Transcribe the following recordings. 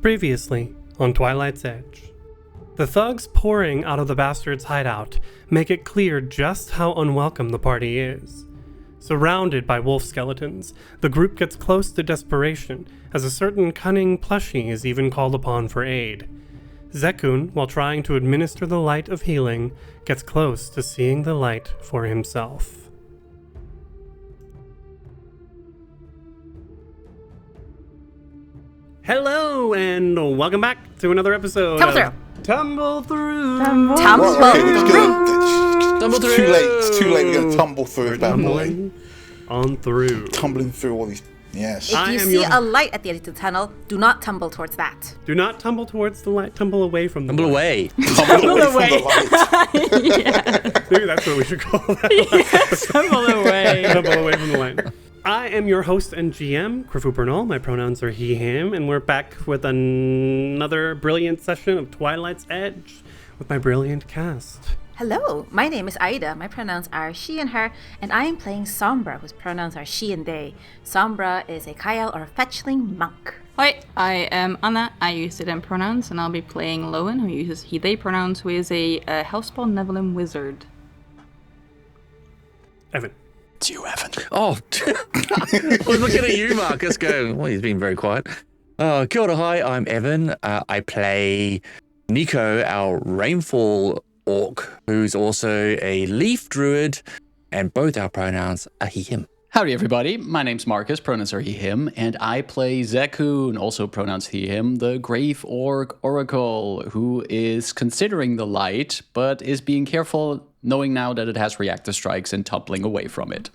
Previously on Twilight's Edge. The thugs pouring out of the bastard's hideout make it clear just how unwelcome the party is. Surrounded by wolf skeletons, the group gets close to desperation, as a certain cunning plushie is even called upon for aid. Zekun, while trying to administer the light of healing, gets close to seeing the light for himself. Hello, and welcome back to another episode of Tumble Through. Tumble Through. It's too late. We're going to tumble through it, bad boy. Tumbling on through. Tumbling through all these. Yes. If you see a light at the end of the tunnel, do not tumble towards that. Do not tumble towards the light. Tumble away from the Tumble light. away. Tumble away from the light. Yeah. Maybe that's what we should call that. Tumble away. Tumble away from the light. I am your host and GM, Krifu Bernal. My pronouns are he, him, and we're back with another brilliant session of Twilight's Edge with my brilliant cast. Hello, my name is Aida. My pronouns are she and her, and I am playing Sombra, whose pronouns are she and they. Sombra is a Kyle or a fetchling monk. Hi, I am Anna. I use they them pronouns, and I'll be playing Lowen, who uses he they pronouns, who is a Hellspawn Nevelin wizard. Evan. It's you, Evan. Oh, I was looking at you, Marcus, going, well, he's been very quiet. Kia ora, hi, I'm Evan. I play Nico, our Rainfall Orc, who's also a Leaf Druid, and both our pronouns are he, him. Howdy, everybody. My name's Marcus, pronouns are he, him, and I play Zekun, also pronouns he, him, the Grave Orc Oracle, who is considering the light, but is being careful, knowing now that it has reactor strikes and tumbling away from it.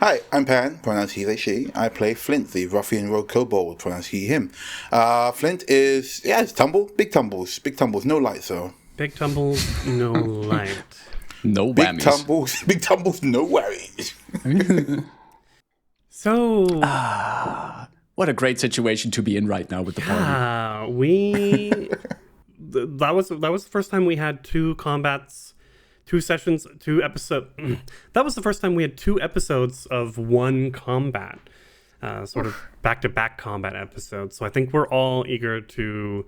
Hi, I'm Pan, pronouns he, they, she. I play Flint, the ruffian rogue kobold, pronouns he, him. Flint is, it's tumble, big tumbles, no light, though. Big tumbles, no light. No whammies. Big tumbles, no worries. So, What a great situation to be in right now with the party. that was the first time we had two sessions, two episodes. That was the first time we had two episodes of one combat, sort of back-to-back combat episodes. So I think we're all eager to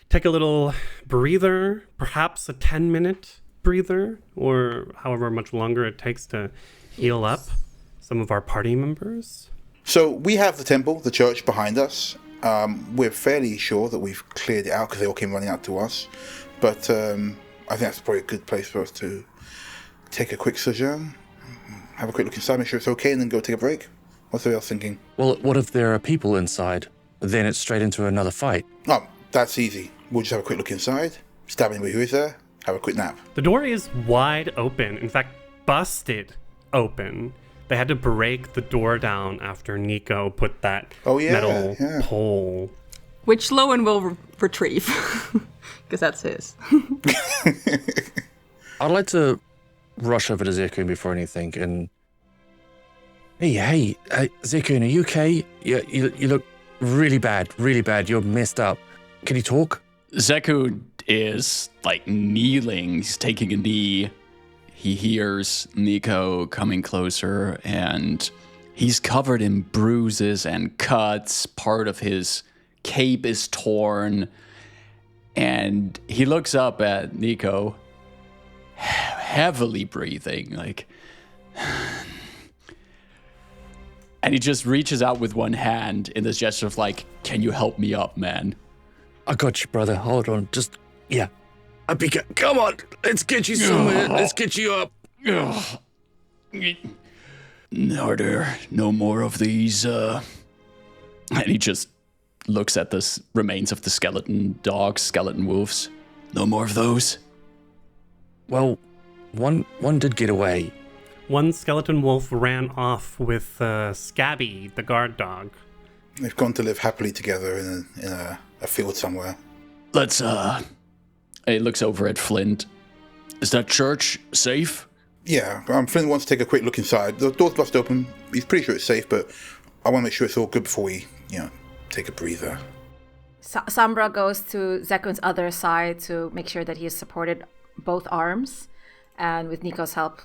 take a little breather, perhaps a 10-minute breather, or however much longer it takes to heal up some of our party members. So we have the temple, the church behind us. We're fairly sure that we've cleared it out because they all came running out to us. But I think that's probably a good place for us to take a quick sojourn, have a quick look inside, make sure it's okay, and then go take a break. What's everybody else thinking? Well, what if there are people inside? Then it's straight into another fight. Oh, that's easy. We'll just have a quick look inside, stab anybody who is there, have a quick nap. The door is wide open, in fact, busted open. They had to break the door down after Nico put that metal pole. Which Lowen will retrieve, because that's his. I'd like to rush over to Zekun before anything and... Hey, Zekun, are you okay? You look really bad. You're messed up. Can you talk? Zekun is, kneeling. He's taking a knee. He hears Nico coming closer, and he's covered in bruises and cuts. Part of his cape is torn, and he looks up at Nico, heavily breathing, and he just reaches out with one hand in this gesture of can you help me up, man? I got you, brother. Hold on. Come on. Let's get you somewhere. Let's get you up. Are there no more of these? And he just looks at the remains of the skeleton dogs, skeleton wolves. No more of those? Well, one did get away. One skeleton wolf ran off with Scabby, the guard dog. They've gone to live happily together in a field somewhere. Let's, he looks over at Flint. Is that church safe? Yeah, Flint wants to take a quick look inside. The door's busted open. He's pretty sure it's safe, but I want to make sure it's all good before we, take a breather. Sombra goes to Zekun's other side to make sure that he is supported both arms, and with Nico's help,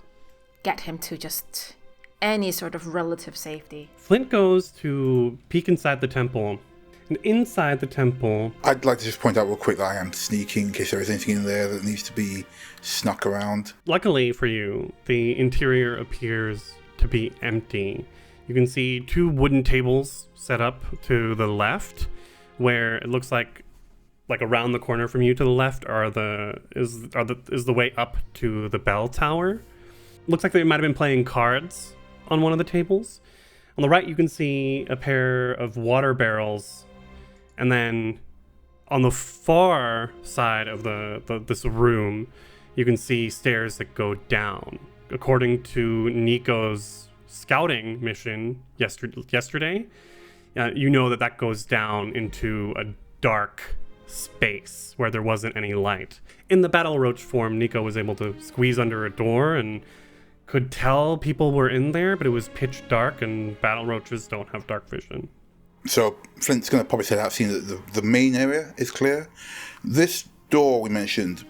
get him to just any sort of relative safety. Flint goes to peek inside the temple And inside the temple, I'd like to just point out real quick that I am sneaking in case there is anything in there that needs to be snuck around. luckily for you, the interior appears to be empty. You can see 2 wooden tables set up to the left, where it looks like around the corner from you to the left is the way up to the bell tower. Looks like they might have been playing cards on one of the tables. On the right, you can see a pair of water barrels, and then on the far side of this room, you can see stairs that go down. According to Nico's scouting mission yesterday, you know that goes down into a dark space where there wasn't any light. In the battle roach form, Nico was able to squeeze under a door and could tell people were in there, but it was pitch dark, and battle roaches don't have dark vision. So Flint's going to probably set out, seeing that the main area is clear. This door we mentioned,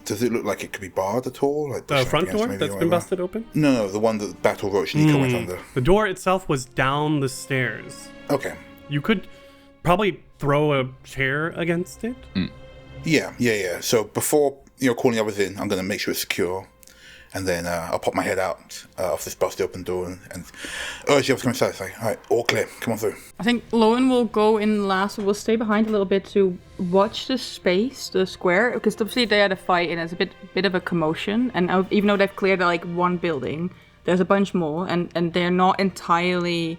does it look like it could be barred at all? Like The front door that's been busted open? No, the one that battle roach Nico went under. The door itself was down the stairs. Okay. You could probably throw a chair against it. Yeah. So before calling the others in, I'm going to make sure it's secure. And then I'll pop my head out of this busted open door and urge the others to come inside. Say, all right, all clear, come on through. I think Lowen will go in last, but will stay behind a little bit to watch the space, the square, because obviously they had a fight and there's a bit of a commotion. And even though they've cleared like one building, there's a bunch more, and they don't entirely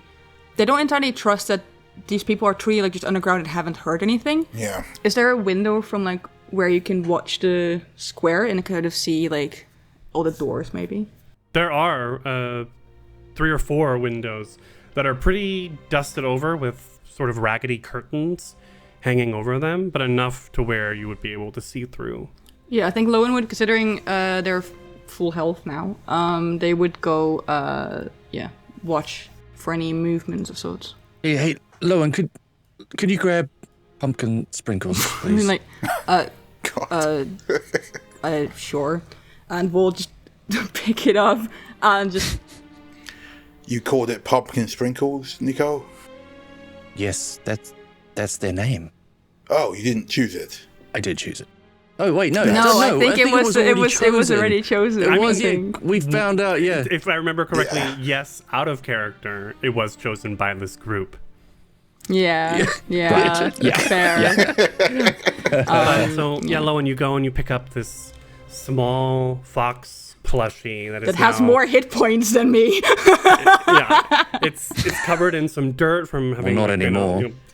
trust that these people are truly like just underground and haven't heard anything. Yeah. Is there a window from like where you can watch the square and kind of see like all the doors maybe? There are 3 or 4 windows that are pretty dusted over with sort of raggedy curtains hanging over them, but enough to where you would be able to see through. Yeah, I think Lowen would, considering their full health now, they would go watch for any movements of sorts. Hey, Lowen, could you grab pumpkin sprinkles, I mean, please? like, sure. And we'll just pick it up and just... You called it pumpkin sprinkles, Nico? Yes, that's their name. Oh, you didn't choose it? I did choose it. Oh wait, no. I think it was already chosen. It was. Yeah, we found out. Yeah. If I remember correctly, yes, out of character, it was chosen by this group. Yeah. Fair. Lowen, you go and you pick up this small fox plushie that has more hit points than me. It's covered in some dirt from having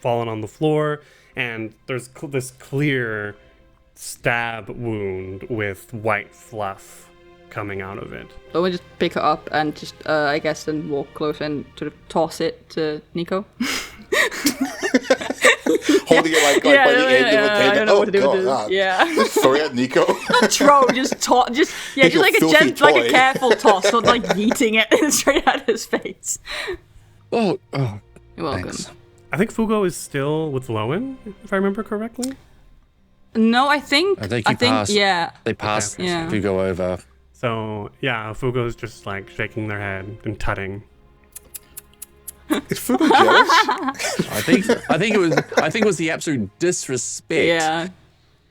fallen on the floor, and there's this clear stab wound with white fluff coming out of it. So we just pick it up and just, I guess, then walk close and sort of toss it to Nico. Holding it like by the end of a table. I don't know what to do with this. Yeah. Sorry, Nico. Not throw, just toss, just like a careful toss, not like yeeting it straight at his face. Oh, you're welcome. Thanks. I think Fugo is still with Lowen, if I remember correctly. No, I think passed. Yeah. They passed. Okay. Yeah. If you go over. So yeah, Fugo's just like shaking their head and tutting. Is Fugo jealous? I think it was the absolute disrespect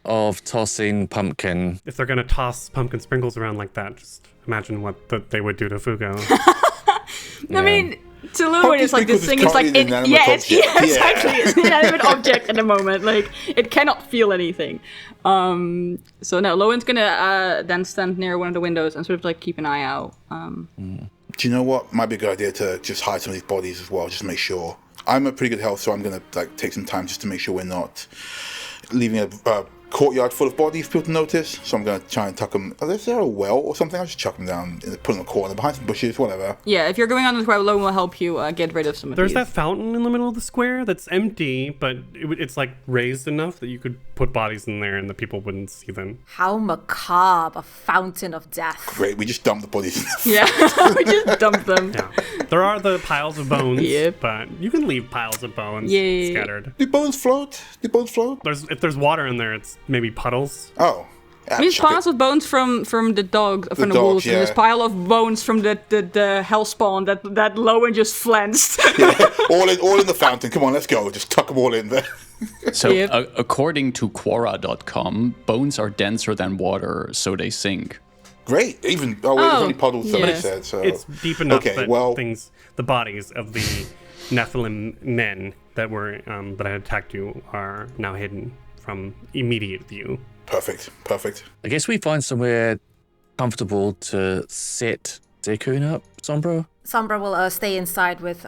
of tossing pumpkin. If they're gonna toss pumpkin sprinkles around like that, just imagine what they would do to Fugo. I mean, to Lowen, it's like this thing. It's like exactly. It's an inanimate object at the moment. Like it cannot feel anything. So no, Lowen's gonna then stand near one of the windows and sort of like keep an eye out. Do you know what? Might be a good idea to just hide some of these bodies as well, just to make sure. I'm at pretty good health, so I'm gonna take some time just to make sure we're not leaving a courtyard full of bodies for people to notice. So I'm gonna try and tuck them. Is there a well or something? I'll just chuck them down, put them in the corner behind some bushes, whatever. Yeah, if you're going on the square, Lowen will help you get rid of some of There's these. that fountain in the middle of the square that's empty, but it's like raised enough that you could put bodies in there and the people wouldn't see them. How macabre, a fountain of death. Great, we just dumped the bodies. Yeah, we just dumped them. Yeah, there are the piles of bones, Yep. but you can leave piles of bones scattered. Do bones float? If there's water in there, it's maybe puddles. Oh, I mean, there's piles of bones from the dog, from the dogs, wolves, yeah. and there's pile of bones from the hellspawn that Lowen just flensed. Yeah, all in the fountain. Come on, let's go. Just tuck them all in there. So, Yep. according to Quora.com, bones are denser than water, so they sink. Great. Even it was only puddles. Somebody yeah. said so. It's deep enough Okay, that well- the bodies of the Nephilim men that were that had attacked you are now hidden from immediate view. Perfect. I guess we find somewhere comfortable to set Zekun up, Sombra. Sombra will stay inside with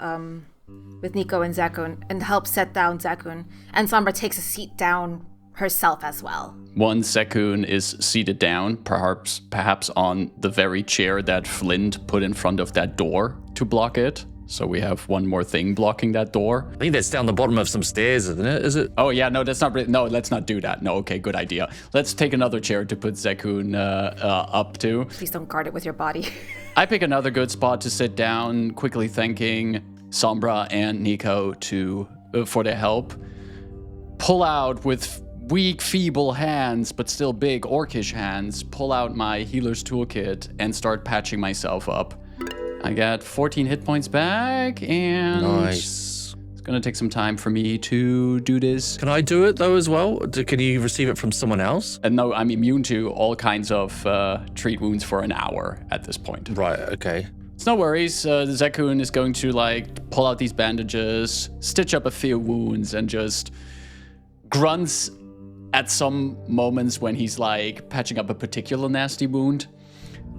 Nico and Zekun and help set down Zekun. And Sombra takes a seat down herself as well. One Zekun is seated down, perhaps on the very chair that Flint put in front of that door to block it. So we have one more thing blocking that door. I think that's down the bottom of some stairs, isn't it? Is it? Oh yeah, no, that's not. No, let's not do that. No, okay, good idea. Let's take another chair to put Zekun up to. Please don't guard it with your body. I pick another good spot to sit down, quickly thanking Sombra and Nico for their help. Pull out with weak, feeble hands, but still big orcish hands. Pull out my healer's toolkit and start patching myself up. I got 14 hit points back, and Nice. it's gonna take some time for me to do this. Can I do it though as well? Can you receive it from someone else? And no, I'm immune to all kinds of treat wounds for an hour at this point. Right, okay. It's no worries. The Zekun is going to pull out these bandages, stitch up a few wounds, and just grunts at some moments when he's patching up a particular nasty wound,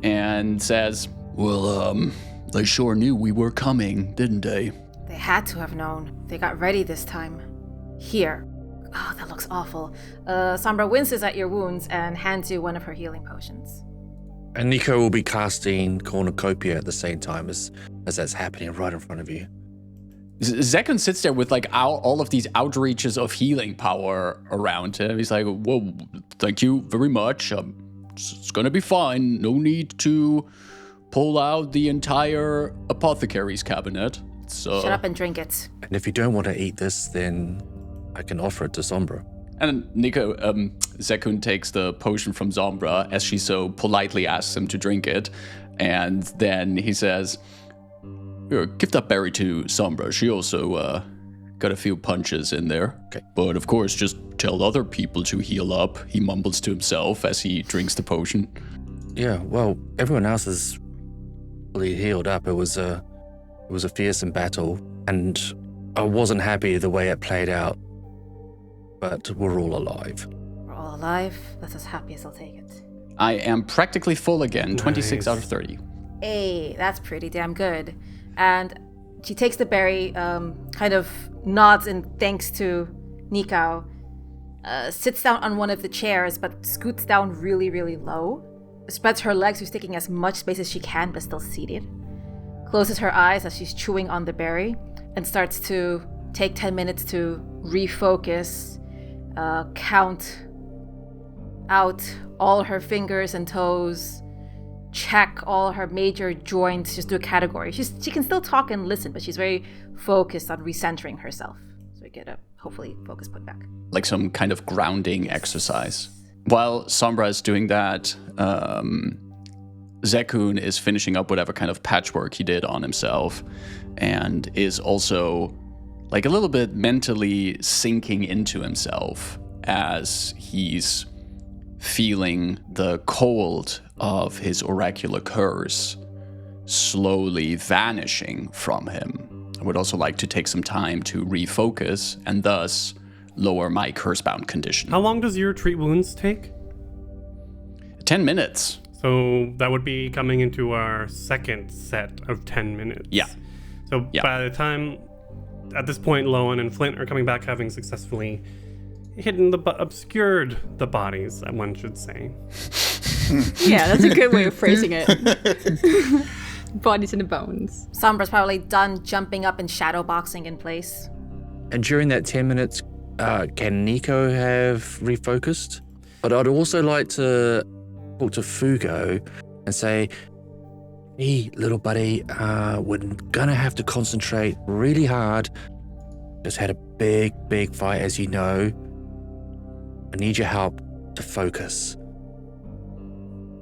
and says, "Well, they sure knew we were coming, didn't they?" They had to have known. They got ready this time. Here. Oh, that looks awful. Sombra winces at your wounds and hands you one of her healing potions. And Nico will be casting Cornucopia at the same time as that's happening right in front of you. Zekun sits there with all of these outreaches of healing power around him. He's like, "Whoa, thank you very much. It's gonna be fine. No need to pull out the entire apothecary's cabinet." So, Shut up and drink it. And if you don't want to eat this, then I can offer it to Sombra. And Nico, Zekun takes the potion from Sombra as she so politely asks him to drink it. And then he says, "Here, give that berry to Sombra. She also got a few punches in there. Okay. But of course, just tell other people to heal up," he mumbles to himself as he drinks the potion. Yeah, well, everyone else is fully healed up. It was a fearsome battle, and I wasn't happy the way it played out. But we're all alive. We're all alive. That's as happy as I'll take it. I am practically full again, 26 Nice. out of 30. Hey, that's pretty damn good. And she takes the berry, kind of nods in thanks to Nico, sits down on one of the chairs, but scoots down really, really low, spreads her legs, who's taking as much space as she can, but still seated, closes her eyes as she's chewing on the berry, and starts to take 10 minutes to refocus, count out all her fingers and toes, check all her major joints, just do a category. She can still talk and listen, but she's very focused on recentering herself. So we get a, hopefully, focus put back. Like some kind of grounding exercise. While Sombra is doing that, Zekun is finishing up whatever kind of patchwork he did on himself, and is also a little bit mentally sinking into himself as he's feeling the cold of his oracular curse slowly vanishing from him. I would also like to take some time to refocus and thus lower my curse-bound condition. How long does your treat wounds take? 10 minutes. So that would be coming into our second set of 10 minutes. Yeah. So Yeah. by the time, at this point, Lowen and Flint are coming back having successfully obscured the bodies, one should say. Yeah, that's a good way of phrasing it. Bodies and the bones. Sombra's probably done jumping up and shadow boxing in place. And during that 10 minutes, can Nico have refocused? But I'd also like to talk to Fugo and say, "Hey, little buddy, we're gonna have to concentrate really hard. Just had a big fight, as you know. I need your help to focus.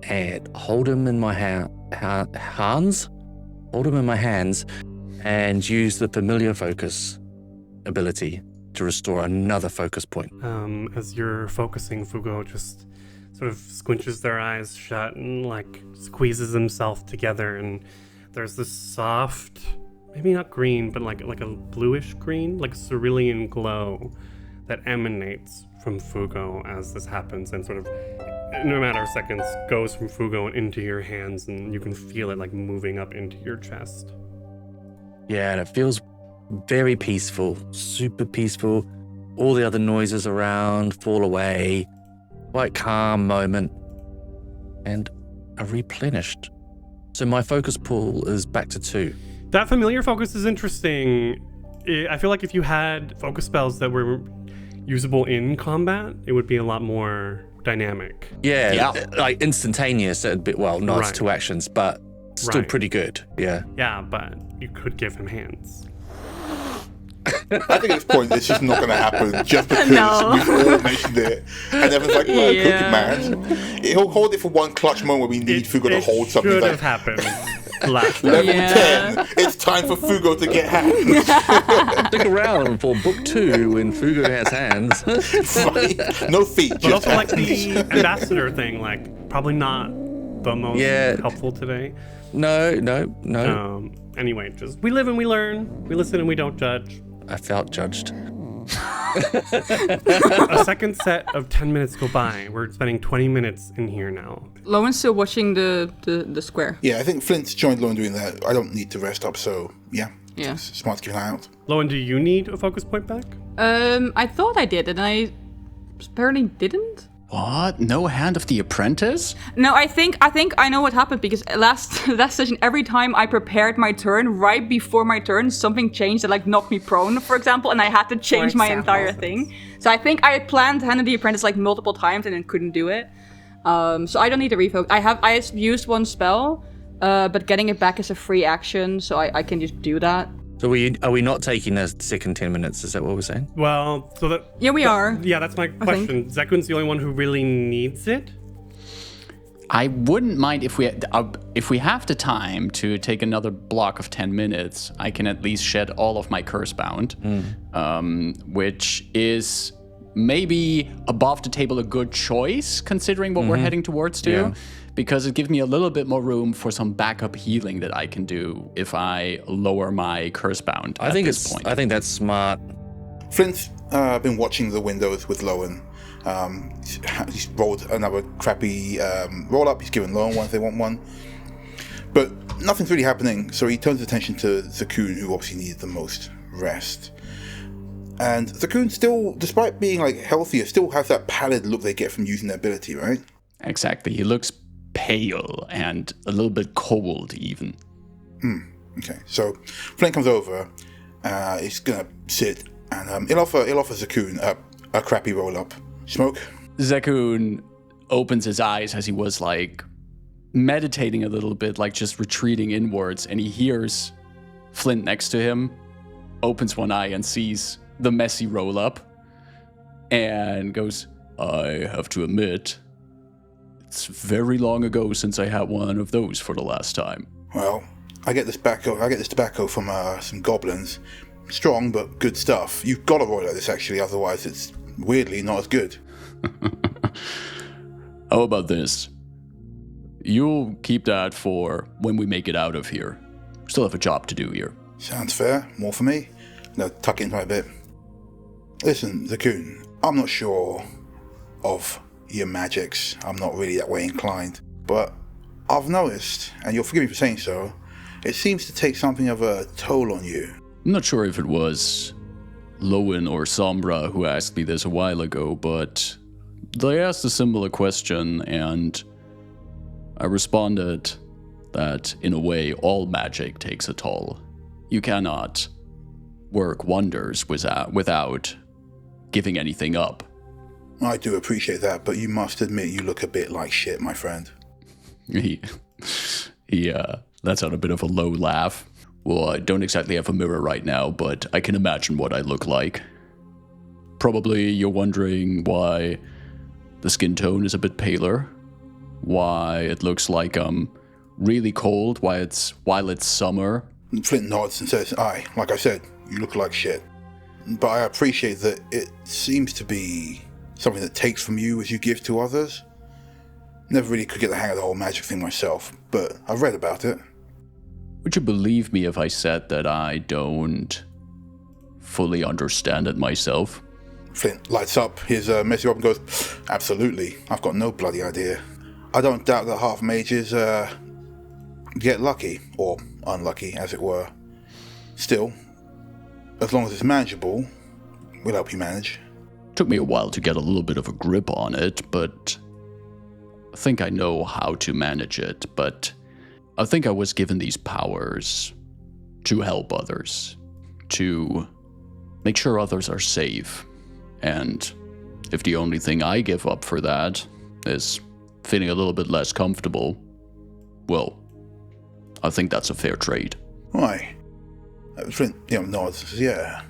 and hold him in my hands. Hold him in my hands and use the familiar focus ability to restore another focus point. As you're focusing, Fugo just sort of squinches their eyes shut and like squeezes himself together, and there's this soft, maybe not green, but like a bluish green, like cerulean glow that emanates from Fugo as this happens, and sort of in a matter of seconds goes from Fugo and into your hands, and you can feel it like moving up into your chest. Yeah, and it feels very peaceful, super peaceful. All the other noises around fall away. Quite calm moment. And are replenished. So my focus pool is back to 2. That familiar focus is interesting. I feel like if you had focus spells that were usable in combat, it would be a lot more dynamic. Yeah. Like instantaneous, a bit, well, not Right. 2 actions, but still Right. pretty good. Yeah. Yeah, but you could give him hands. I think at this point it's just not going to happen just because No. we've all mentioned it. And everyone's like, well, Yeah. Cookie Man. He'll hold it for one clutch moment where we need Fugo to hold something. Should Like, have happened last time. level Yeah. 10, it's time for Fugo to get hands. Stick around for book 2 when Fugo has hands. Right? No feet, But just also like hands. the ambassador thing, like probably not the most helpful today. No. Anyway, just we live and we learn, we listen and we don't judge. I felt judged. A second set of 10 minutes go by. We're spending 20 minutes in here now. Lowen's still watching the square. Yeah, I think Flint's joined Lauren doing that. I don't need to rest up, so yeah. Yeah. It's smart to keep an eye out. Lowen, do you need a focus point back? I thought I did, and I apparently didn't. What? No Hand of the Apprentice? No, I think I know what happened, because last session, every time I prepared my turn, right before my turn, something changed that like knocked me prone, for example, and I had to change my entire thing. So I think I planned Hand of the Apprentice like multiple times and then couldn't do it. So I don't need to refocus. I used one spell, but getting it back is a free action, so I can just do that. So are we not taking a second 10 minutes? Is that what we're saying? Well, so that... Yeah, we are. Yeah, that's my question. Zekun's the only one who really needs it? I wouldn't mind if we have the time to take another block of 10 minutes. I can at least shed all of my curse bound, which is maybe above the table a good choice considering what we're heading towards too. Yeah. Because it gives me a little bit more room for some backup healing that I can do if I lower my curse bound. I think that's smart. Flint's been watching the windows with Lowen. He's rolled another crappy roll up. He's given Lowen one if they want one. But nothing's really happening, so he turns his attention to Zakun, who obviously needs the most rest. And Zakun still, despite being like healthier, still has that pallid look they get from using their ability, right? Exactly. He looks pale and a little bit cold even. Okay, so Flint comes over. He's gonna sit, and he'll offer Zakun a crappy roll up. Smoke. Zekun opens his eyes as he was like meditating a little bit, like just retreating inwards, and he hears Flint next to him, opens one eye and sees the messy roll up, and goes, I have to admit, it's very long ago since I had one of those for the last time. Well, I get this tobacco from some goblins. Strong, but good stuff. You've got to roll like this, actually, otherwise it's weirdly not as good. How about this? You'll keep that for when we make it out of here. Still have a job to do here. Sounds fair. More for me. No, tuck it in right a bit. Listen, Zakun, I'm not sure of your magics. I'm not really that way inclined. But I've noticed, and you'll forgive me for saying so, it seems to take something of a toll on you. I'm not sure if it was Lowen or Sombra who asked me this a while ago, but they asked a similar question, and I responded that, in a way, all magic takes a toll. You cannot work wonders without giving anything up. I do appreciate that, but you must admit you look a bit like shit, my friend. He lets out a bit of a low laugh. Well, I don't exactly have a mirror right now, but I can imagine what I look like. Probably you're wondering why the skin tone is a bit paler. Why it looks like really cold while it's summer? Flint nods and says, aye, like I said, you look like shit. But I appreciate that it seems to be something that takes from you as you give to others. Never really could get the hang of the whole magic thing myself, but I've read about it. Would you believe me if I said that I don't fully understand it myself? Flint lights up his messy up and goes, absolutely, I've got no bloody idea. I don't doubt that half mages get lucky, or unlucky as it were. Still, as long as it's manageable, we'll help you manage. Took me a while to get a little bit of a grip on it, but I think I know how to manage it. But I think I was given these powers to help others, to make sure others are safe. And if the only thing I give up for that is feeling a little bit less comfortable, well, I think that's a fair trade. Why? Flint, nods. Says, yeah.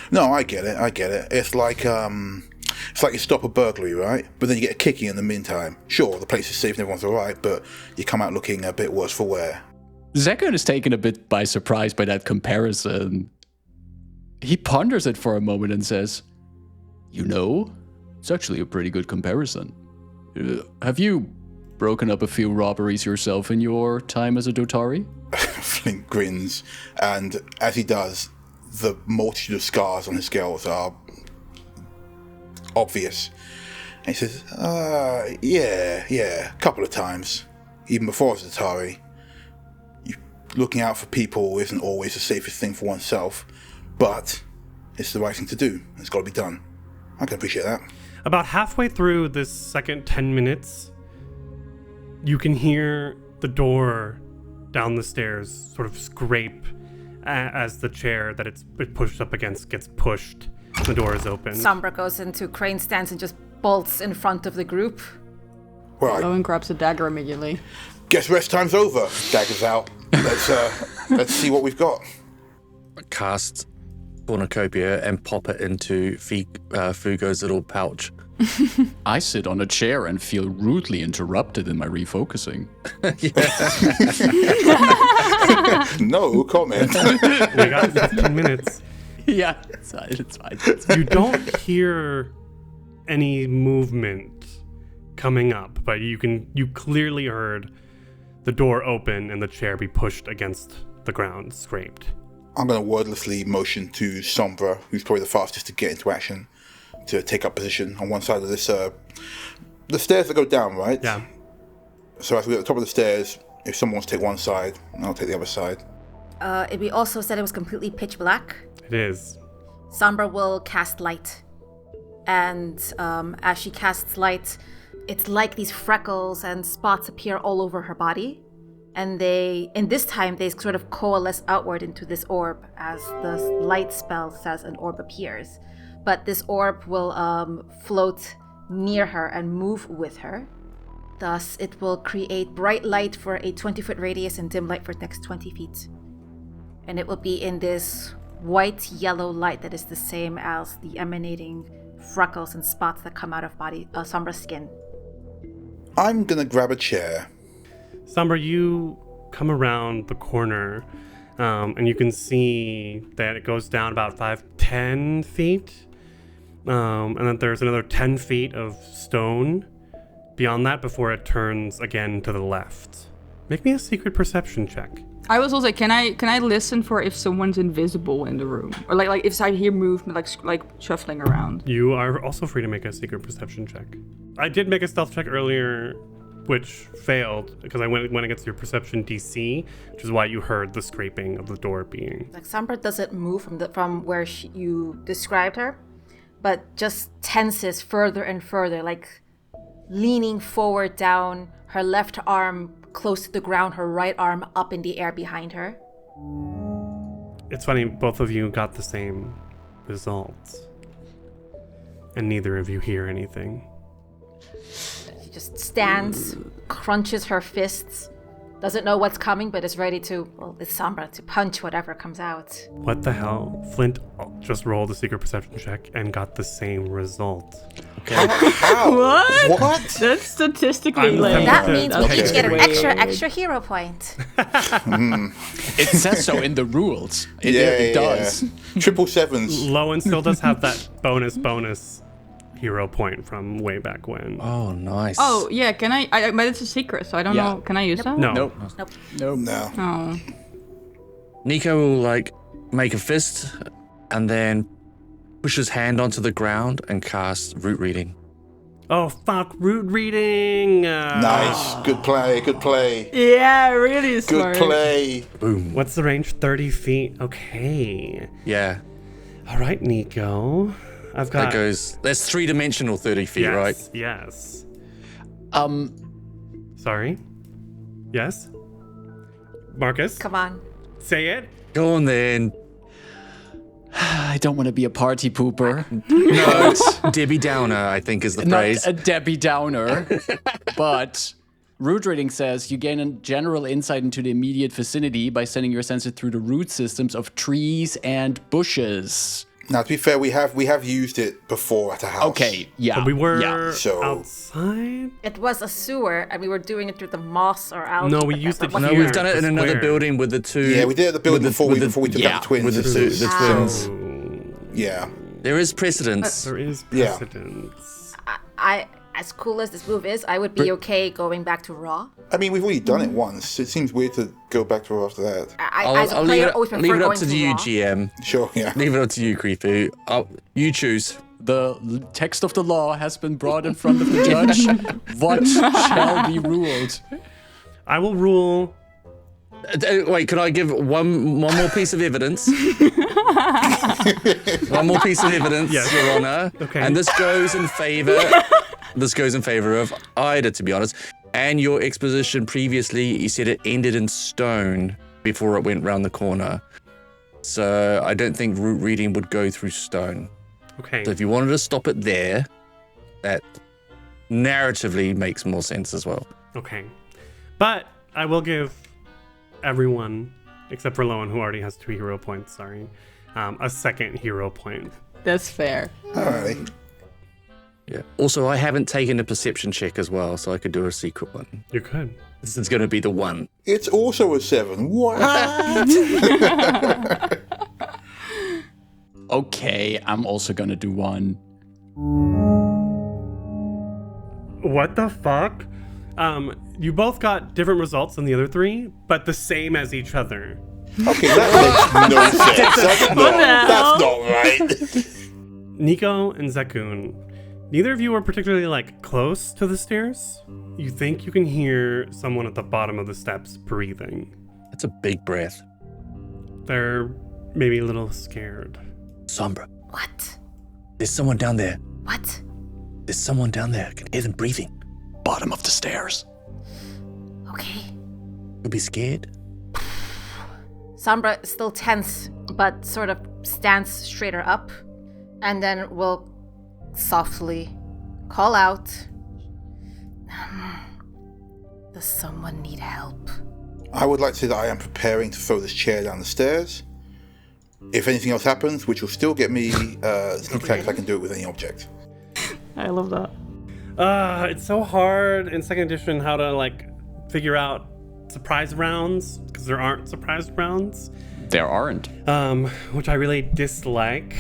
No, I get it. It's like you stop a burglary, right? But then you get a kicking in the meantime. Sure, the place is safe and everyone's alright, but you come out looking a bit worse for wear. Zekon is taken a bit by surprise by that comparison. He ponders it for a moment and says, it's actually a pretty good comparison. Have you broken up a few robberies yourself in your time as a Dotari? Flint grins, and as he does, the multitude of scars on his scales are obvious. And he says, yeah, a couple of times. Even before I was a Dotari. Looking out for people isn't always the safest thing for oneself, but it's the right thing to do. It's got to be done. I can appreciate that. About halfway through this second 10 minutes, you can hear the door down the stairs sort of scrape as the chair that it pushed up against gets pushed. The door is open. Sombra goes into crane stance and just bolts in front of the group. Right. Owen grabs a dagger immediately. Guess rest time's over. Dagger's out. Let's see what we've got. Cast cornucopia and pop it into Fugo's little pouch. I sit on a chair and feel rudely interrupted in my refocusing. No comment. We got 15 minutes. Yeah, it's fine. You don't hear any movement coming up, but you clearly heard the door open and the chair be pushed against the ground, scraped. I'm going to wordlessly motion to Sombra, who's probably the fastest to get into action, to take up position on one side of this, the stairs that go down, right? Yeah. So as we get at the top of the stairs, if someone wants to take one side, I'll take the other side. We also said it was completely pitch black. It is. Sombra will cast light. And as she casts light, it's like these freckles and spots appear all over her body. And this time, they sort of coalesce outward into this orb as the light spell says an orb appears. But this orb will float near her and move with her. Thus, it will create bright light for a 20-foot radius and dim light for the next 20 feet. And it will be in this white-yellow light that is the same as the emanating freckles and spots that come out of Sombra's skin. I'm going to grab a chair. Sombra, you come around the corner, and you can see that it goes down about 10 feet. And then there's another 10 feet of stone beyond that before it turns again to the left. Make me a secret perception check. I was also can I listen for if someone's invisible in the room, or like if I hear movement like shuffling around. You are also free to make a secret perception check. I did make a stealth check earlier, which failed because I went against your perception DC, which is why you heard the scraping of the door being. Like Sombra doesn't move from where you described her, but just tenses further and further, like leaning forward down, her left arm close to the ground, her right arm up in the air behind her. It's funny, both of you got the same results, and neither of you hear anything. She just stands, crunches her fists, doesn't know what's coming, but is ready to, well, it's Sombra, to punch whatever comes out. What the hell? Flint just rolled a secret perception check and got the same result. How? What? That's statistically I'm like... That Okay. means we Okay. each get an Weird. extra hero point. It says so in the rules. It does. 777s. Lowen still does have that bonus hero point from way back when. Oh, nice. Oh, yeah, can I but it's a secret, so I don't know. Can I use that? No. Nope. Nope. No. Oh. Nico will like make a fist and then push his hand onto the ground and cast root reading. Oh, fuck, root reading. Nice. Good play. Yeah, really Good smart. play. Boom. What's the range? 30 feet. Okay. Yeah. All right, Nico. I've got... That goes. That's 3-dimensional 30 feet, yes, right? Yes. Sorry? Yes? Marcus? Come on. Say it? Go on then. I don't want to be a party pooper. No, Debbie Downer, I think is the Not phrase. a Debbie Downer. But root reading says you gain a general insight into the immediate vicinity by sending your sensor through the root systems of trees and bushes. Now, to be fair, we have used it before at a house. Okay, yeah. But we were Yeah. So- outside? It was a sewer, and we were doing it through the moss or algae. No, we but used that it was- No, here. we've done it in the another square. building with the two. Yeah, we did it at the building with the- before we took yeah, out the twins. with the twins. Yeah. There is precedence. There is Yeah. precedence. I, as cool as this move is, I would be okay going back to Raw. I mean, we've already done it once. It seems weird to go back to after that. As a I'll player, leave always it, prefer leave it up going to you, Raw. GM. Sure, yeah. Leave it up to you, Creepy. You choose. The text of the law has been brought in front of the judge. What shall be ruled? I will rule... Wait, can I give one more piece of evidence? One more piece of evidence, Yes. Your Honor. Okay. And this goes in favor. This goes in favor of Ida, to be honest. And your exposition previously, you said it ended in stone before it went round the corner. So I don't think root reading would go through stone. Okay. So if you wanted to stop it there, that narratively makes more sense as well. Okay. But I will give everyone, except for Lowen, who already has 2 hero points, sorry, a second hero point. That's fair. Alright. Yeah. Also, I haven't taken a perception check as well, so I could do a secret one. You could. This is going to be the one. It's also a 7. What? Okay, I'm also gonna do one. What the fuck? You both got different results than the other 3, but the same as each other. Okay, that makes no sense. That's not right. Nico and Zekun, neither of you are particularly close to the stairs. You think you can hear someone at the bottom of the steps breathing. That's a big breath. They're maybe a little scared. Sombra, What? there's someone down there. What? There's someone down there. I can hear them breathing. Bottom of the stairs. Okay. You'll be scared. Sombra is still tense, but sort of stands straighter up, and then will softly call out, does someone need help? I would like to say that I am preparing to throw this chair down the stairs. If anything else happens, which will still get me sneak attack if I can do it with any object. I love that. It's so hard in 2nd edition how to figure out surprise rounds, because there aren't surprise rounds, There aren't. which I really dislike.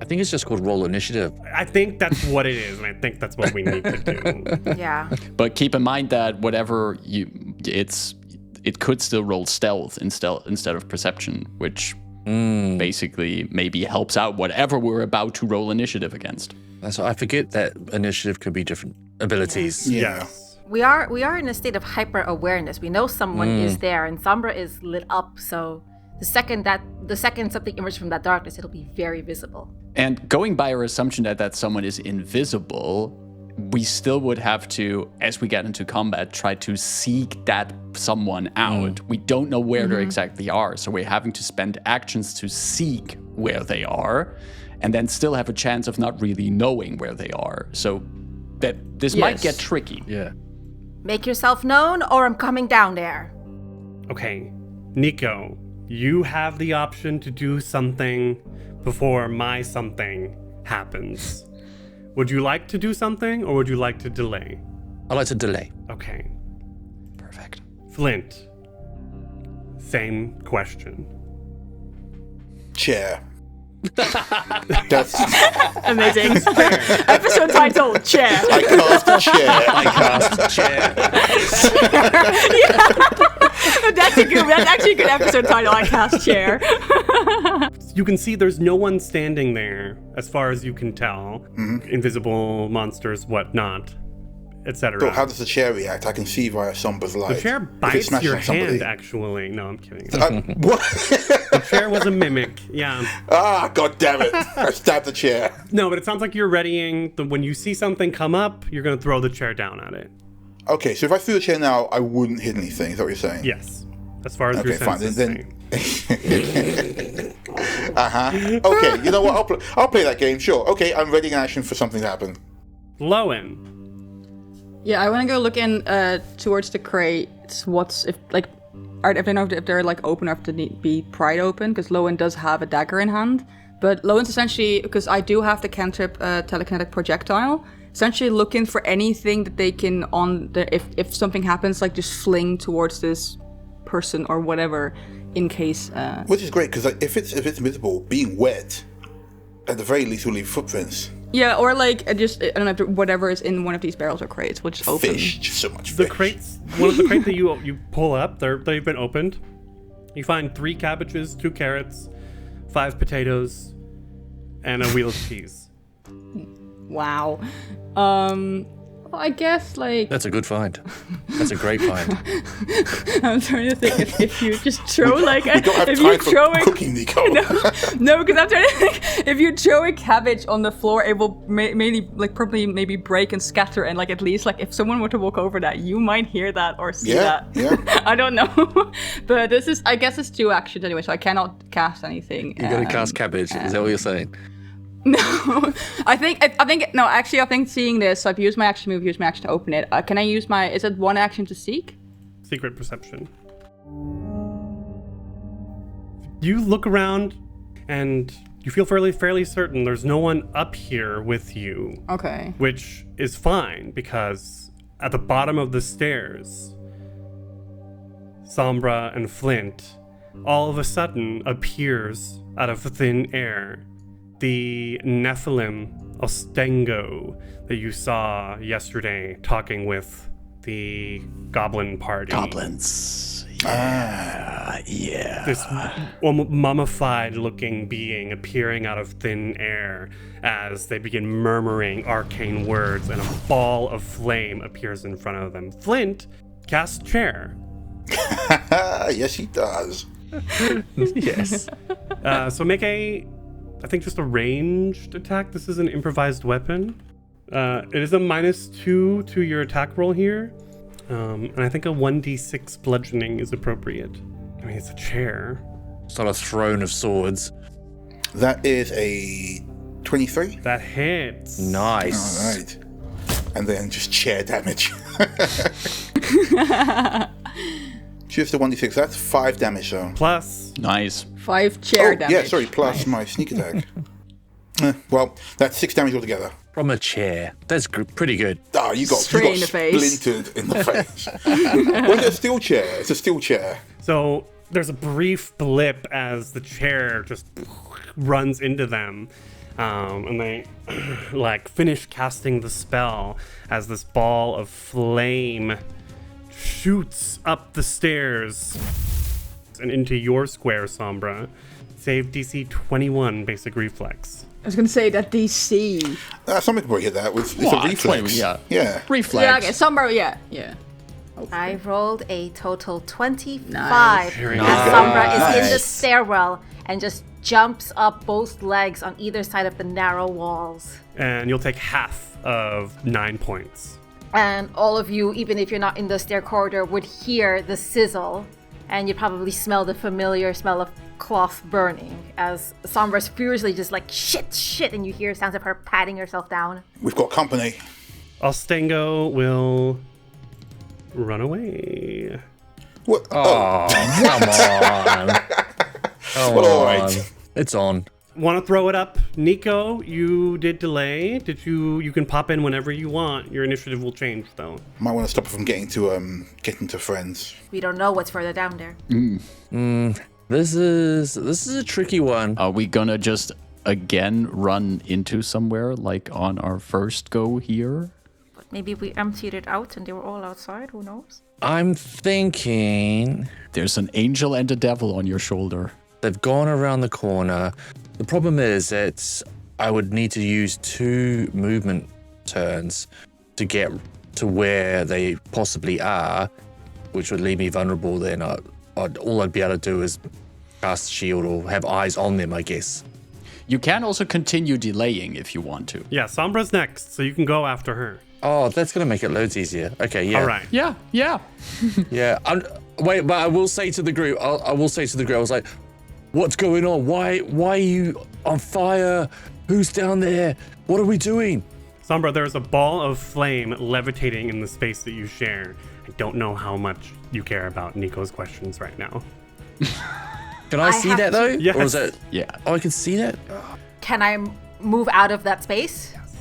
I think it's just called roll initiative. I think that's what it is, and I think that's what we need to do. Yeah. But keep in mind that whatever it could still roll stealth instead of perception, which basically maybe helps out whatever we're about to roll initiative against. So I forget that initiative could be different abilities. Yeah. Yes. We are in a state of hyper awareness. We know someone is there, and Sombra is lit up. So the second something emerges from that darkness, it'll be very visible. And going by our assumption that someone is invisible, we still would have to, as we get into combat, try to seek that someone out. We don't know where they exactly are, so we're having to spend actions to seek where they are, and then still have a chance of not really knowing where they are. So that this might Yes. get tricky. Yeah. Make yourself known, or I'm coming down there. Okay, Nico, you have the option to do something before my something happens. Would you like to do something, or would you like to delay? I like to delay. Okay. Perfect. Flint, same question. Chair. That's, Amazing. Episode title: Chair. I cast a chair. I cast chair. That's actually a good episode title. I cast chair. You can see there's no one standing there, as far as you can tell. Invisible monsters, whatnot, etc. So how does the chair react? I can see via Sombra's light. The chair If it bites smashes your on somebody- hand, actually. No, I'm kidding. What? The chair was a mimic, yeah. God damn it. I stabbed the chair. No, but it sounds like you're readying. When you see something come up, you're going to throw the chair down at it. Okay, so if I threw the chair now, I wouldn't hit anything. Is that what you're saying? Yes. As far as Okay, your fine. senses Then, say. Okay, you know what? I'll play that game. Sure. Okay, I'm ready in action for something to happen. Lowen. Yeah, I want to go look in towards the crates. If they know if they're like open or if they be pried open, because Lowen does have a dagger in hand. But Lowen's essentially, because I do have the cantrip telekinetic projectile, essentially looking for anything that they can if something happens, like just fling towards this person or whatever, in case. Which is great because if it's invisible, being wet, at the very least will leave footprints. Yeah, or like just I don't know, whatever is in one of these barrels or crates, which is open. Fish, just so much fish. The crates, one of the crates that you pull up, they've been opened. You find 3 cabbages, 2 carrots, 5 potatoes, and a wheel of cheese. Wow. I guess like That's a good find. That's a great find. I'm trying to think if you just throw like We don't have if time you for throw cooking, Nico. No, because I'm trying to think if you throw a cabbage on the floor, it will mainly like probably maybe break and scatter, and like at least like if someone were to walk over that, you might hear that or see that. Yeah. I don't know, but I guess it's 2 actions anyway, so I cannot cast anything. You gotta cast cabbage. Is that what you're saying? No, I think seeing this, so I've used my action move, used my action to open it. Can I use is it 1 action to seek? Secret perception. You look around and you feel fairly certain there's no one up here with you. Okay. Which is fine because at the bottom of the stairs, Sombra and Flint all of a sudden appears out of thin air. The Nephilim Ostengo that you saw yesterday talking with the goblin party. Goblins. Yeah. This mummified looking being appearing out of thin air as they begin murmuring arcane words, and a ball of flame appears in front of them. Flint casts chair. Yes, he does. Yes. So make I think just a ranged attack. This is an improvised weapon. It is a -2 to your attack roll here. And I think a 1d6 bludgeoning is appropriate. I mean, it's a chair. It's not a throne of swords. That is a 23. That hits. Nice. All right. And then just chair damage. Just the 1d6. That's 5 damage, though. Plus. Nice. 5 chair damage. Yeah, sorry, plus my sneak attack. Well, that's 6 damage altogether. From a chair. That's pretty good. Oh, you got Straight in the face. splintered in the face. Well, it's a steel chair. It's a steel chair. So there's a brief blip as the chair just runs into them. And they like finish casting the spell as this ball of flame shoots up the stairs and into your square, Sombra. Save DC 21 basic reflex. I was gonna say that DC. Somebody could probably hit that with Well, a reflex. yeah. Reflex. Yeah, okay, somewhere, yeah. I rolled a total 25. Nice. Very As nice. Sombra is in the Nice. stairwell and just jumps up both legs on either side of the narrow walls. And you'll take half of 9 points. And all of you, even if you're not in the stair corridor, would hear the sizzle, and you probably smell the familiar smell of cloth burning as Sombra's furiously just like shit, and you hear sounds of her patting herself down. We've got company. Ostengo will run away. What? Oh, come on. Come Well, all on. right. It's on. Want to throw it up? Nico, you did delay. You can pop in whenever you want. Your initiative will change, though. Might want to stop it from getting to friends. We don't know what's further down there. This is a tricky one. Are we gonna just again run into somewhere like on our first go here? But maybe we emptied it out and they were all outside. Who knows? I'm thinking There's an angel and a devil on your shoulder. they've gone around the corner. The problem is that I would need to use 2 movement turns to get to where they possibly are, which would leave me vulnerable. Then all I'd be able to do is cast shield or have eyes on them, I guess. You can also continue delaying if you want to. Yeah, Sombra's next, so you can go after her. Oh, that's gonna make it loads easier. Okay, yeah. All right. Yeah. Yeah. Wait, but I will say to the group, I was like, what's going on? Why are you on fire? Who's down there? What are we doing? Sombra, there's a ball of flame levitating in the space that you share. I don't know how much you care about Nico's questions right now. Can I see have that to- though? Yes. Or is it? Yeah. Oh, I can see that? Can I move out of that space? Yes.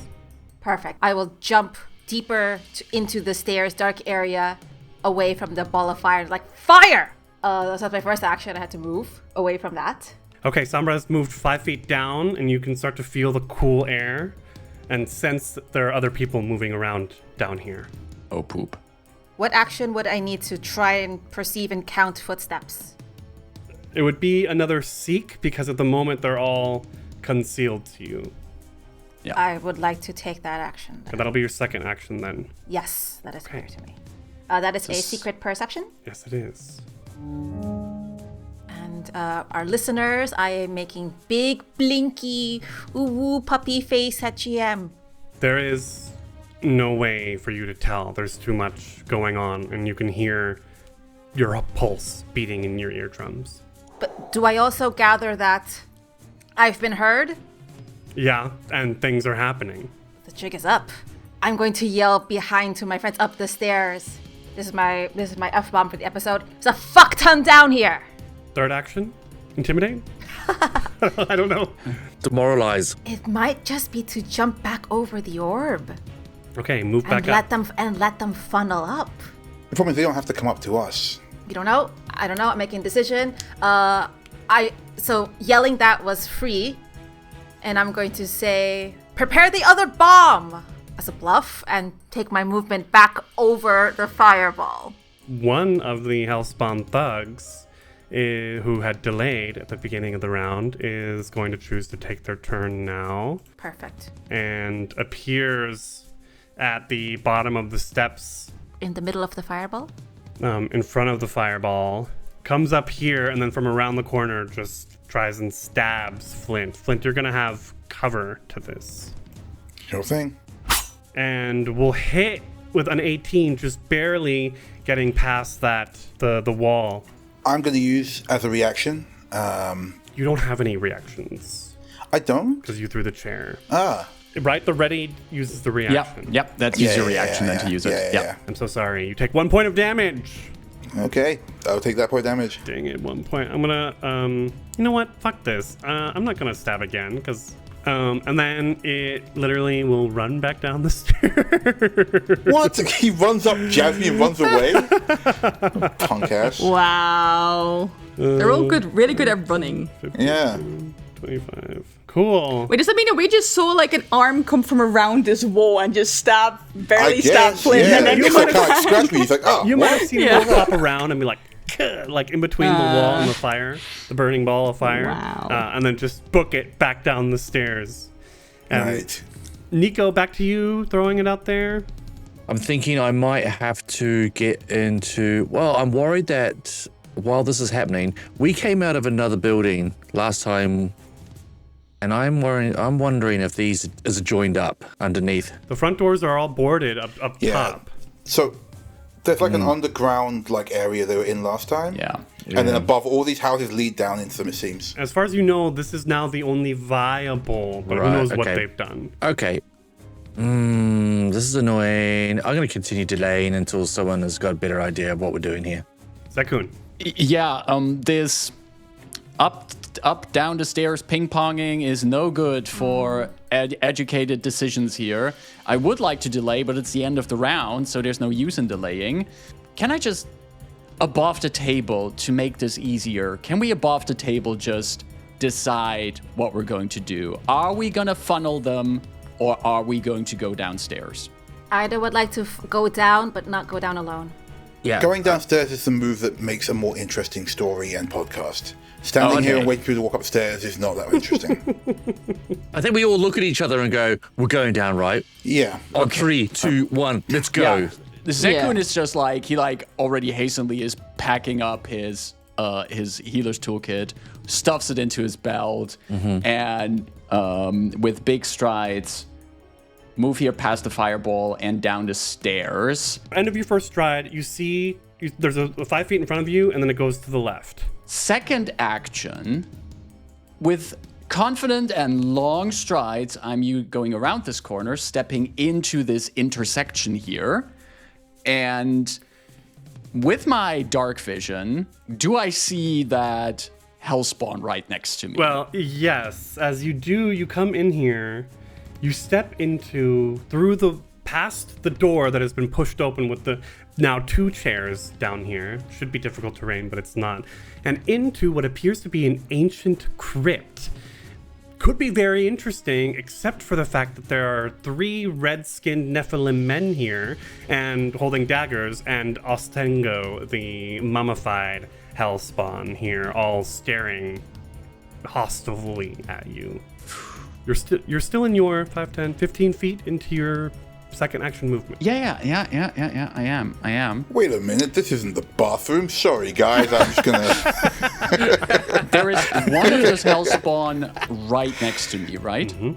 Perfect. I will jump deeper into the stairs, dark area, away from the ball of fire. Like, fire! So that's my first action. I had to move away from that. Okay, Sombra has moved 5 feet down, and you can start to feel the cool air and sense that there are other people moving around down here. Oh, poop. What action would I need to try and perceive and count footsteps? It would be another seek, because at the moment they're all concealed to you. I would like to take that action. And that'll be your second action then. Yes, that is Okay. clear to me. That is a secret perception. Yes, it is. And our listeners, I am making big, blinky, ooh puppy face at GM. There is no way for you to tell. There's too much going on, and you can hear your pulse beating in your eardrums. But do I also gather that I've been heard? Yeah, and things are happening. The jig is up. I'm going to yell behind to my friends up the stairs. This is my F-bomb for the episode. There's a fuck ton down here. Third action? Intimidate? I don't know. Demoralize. It might just be to jump back over the orb Okay, move and back up. let them funnel up. The problem is they don't have to come up to us. You don't know? I don't know. I'm making a decision. So yelling that was free, and I'm going to say, prepare the other bomb as a bluff and take my movement back over the fireball. One of the Hellspawn thugs who had delayed at the beginning of the round is going to choose to take their turn now Perfect. and appears at the bottom of the steps In the middle of the fireball? in front of the fireball, comes up here, and then from around the corner just tries and stabs Flint. Flint, you're going to have cover to this. Sure thing. And will hit with an 18, just barely getting past the wall. I'm going to use as a reaction. You don't have any reactions I don't. because you threw the chair. Ah. Right? The ready uses the reaction. Yep. That's use your reaction then to use it. Yeah. I'm so sorry. You take 1 point of damage. Okay, I'll take that point damage. Dang it, 1 point. I'm gonna, you know what? Fuck this. I'm not gonna stab again, because, and then it literally will run back down the stairs. What? He runs up, jabs me, and runs away? Punk ass. Wow. They're all good, really good at running. Yeah. 25. Cool. Wait, does that mean that we just saw like an arm come from around this wall and just barely I stab guess, Flint yeah. and then He go just like, kind of back? scratched me. He's like, oh, You what? might have seen Yeah. it pop around and be like, "Kuh," like in between the wall and the fire, the burning ball of fire. Wow. And then just book it back down the stairs. And Right. Nico, back to you, throwing it out there. I'm thinking I might have to get into. Well, I'm worried that while this is happening, we came out of another building last time, and I'm wondering if these is joined up underneath. The front doors are all boarded up Yeah. top. So there's like an underground like area they were in last time. Yeah. And then above, all these houses lead down into them, it seems. As far as you know, this is now the only viable, but who Right, knows what okay. they've done. Okay. This is annoying. I'm going to continue delaying until someone has got a better idea of what we're doing here. Is Zakun. Yeah, this up, down the stairs ping-ponging is no good for educated decisions here. I would like to delay, but it's the end of the round, so there's no use in delaying. Can I just, above the table, to make this easier, can we above the table just decide what we're going to do? Are we going to funnel them, or are we going to go downstairs? Ida would like to go down, but not go down alone. Yeah. Going downstairs is the move that makes a more interesting story and podcast. Standing here and waiting for you to walk upstairs is not that interesting. I think we all look at each other and go, we're going down, right? Yeah. On 3, 2, 1, let's go. Yeah. Zekun is just like, he like already hastily is packing up his healer's toolkit, stuffs it into his belt, and with big strides, move here past the fireball and down the stairs. End of your first stride, you see there's a 5 feet in front of you, and then it goes to the left. Second action, with confident and long strides, I'm going around this corner, stepping into this intersection here. And with my dark vision, do I see that hellspawn right next to me? Well, yes. As you do, you come in here, you step past the door that has been pushed open with the now 2 chairs down here. Should be difficult terrain, but it's not. And into what appears to be an ancient crypt. Could be very interesting, except for the fact that there are 3 red-skinned Nephilim men here, and holding daggers, and Ostengo, the mummified hellspawn here, all staring hostilely at you. You're still in your 5, 10, 15 feet into your second action movement. Yeah, I am. Wait a minute, this isn't the bathroom. Sorry, guys, I'm just gonna... There is one of those hellspawn right next to me, right? Mm-hmm.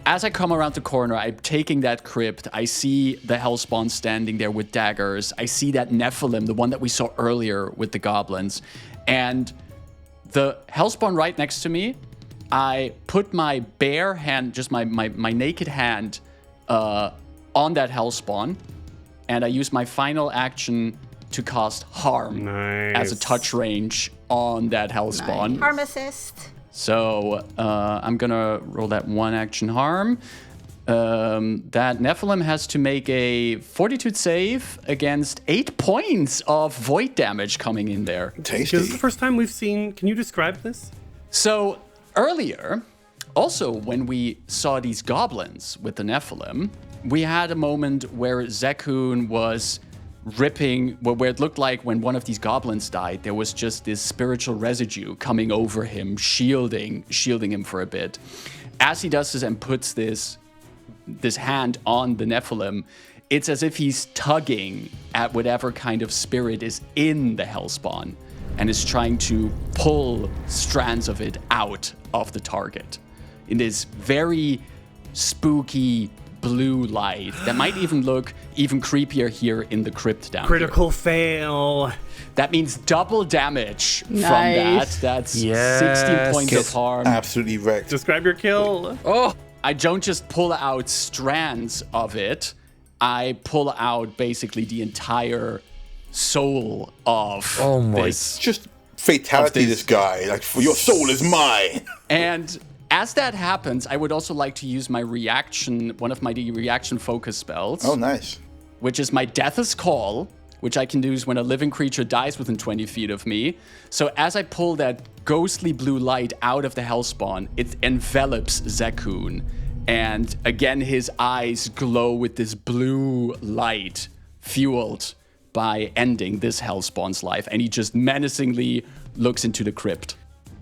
As I come around the corner, I'm taking that crypt. I see the hellspawn standing there with daggers. I see that Nephilim, the one that we saw earlier with the goblins. And the hellspawn right next to me, I put my bare hand, just my naked hand, on that hellspawn, and I use my final action to cast harm as a touch range on that hellspawn. Nice. Harm assist. So I'm gonna roll that 1 action harm. That Nephilim has to make a fortitude save against 8 points of void damage coming in there. Tasty. This is the first time we've seen... Can you describe this? So earlier, also when we saw these goblins with the Nephilim, we had a moment where Zekun was ripping, where it looked like when one of these goblins died, there was just this spiritual residue coming over him, shielding him for a bit. As he does this and puts this hand on the Nephilim, it's as if he's tugging at whatever kind of spirit is in the hellspawn and is trying to pull strands of it out of the target in this very spooky blue light that might even look even creepier here in the crypt down Critical here. Fail. That means double damage from Nice. that. That's 16 points of harm. Absolutely wrecked. Describe your kill. Oh, I don't just pull out strands of it. I pull out basically the entire soul of this. Just fatality this guy. Like, your soul is mine. And as that happens, I would also like to use my reaction, one of my reaction focus spells. Oh, nice. Which is my Death's Call, which I can use when a living creature dies within 20 feet of me. So as I pull that ghostly blue light out of the hellspawn, it envelops Zekun. And again, his eyes glow with this blue light, fueled by ending this hellspawn's life. And he just menacingly looks into the crypt.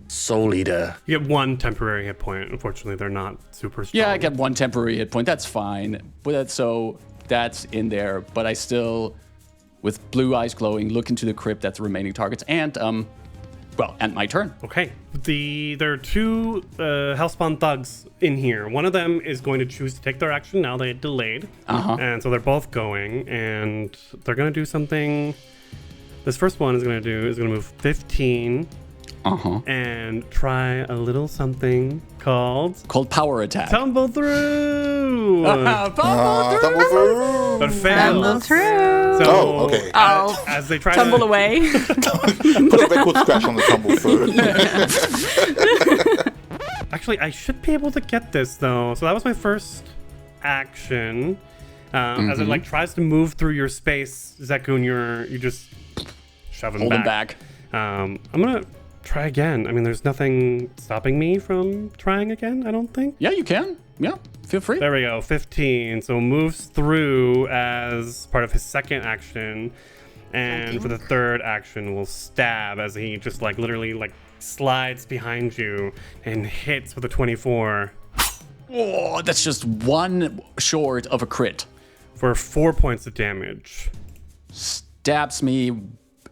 Soul Eater. You get 1 temporary hit point. Unfortunately, they're not super strong. Yeah, I get 1 temporary hit point. That's fine. But that's in there. But I still, with blue eyes glowing, look into the crypt at the remaining targets. And, and my turn. Okay. There are 2 Hellspawn thugs in here. One of them is going to choose to take their action now. They delayed. And so they're both going. And they're going to do something. This first one is going to move 15. And try a little something called Power Attack. Tumble Through. Tumble through. But fails. Tumble through. So, Oh, okay. Oh, As they try tumble to away. Put a record scratch on the tumble through. Actually, I should be able to get this though. So that was my first action. As it like tries to move through your space, Zekun, you just shove him Hold him back. back. I'm gonna try again. I mean, there's nothing stopping me from trying again, I don't think. Yeah, you can. Yeah, feel free. There we go, 15. So moves through as part of his second action. And for the third action, will stab as he just like literally like slides behind you and hits with a 24 Oh, that's just one short of a crit. for 4 points of damage. Stabs me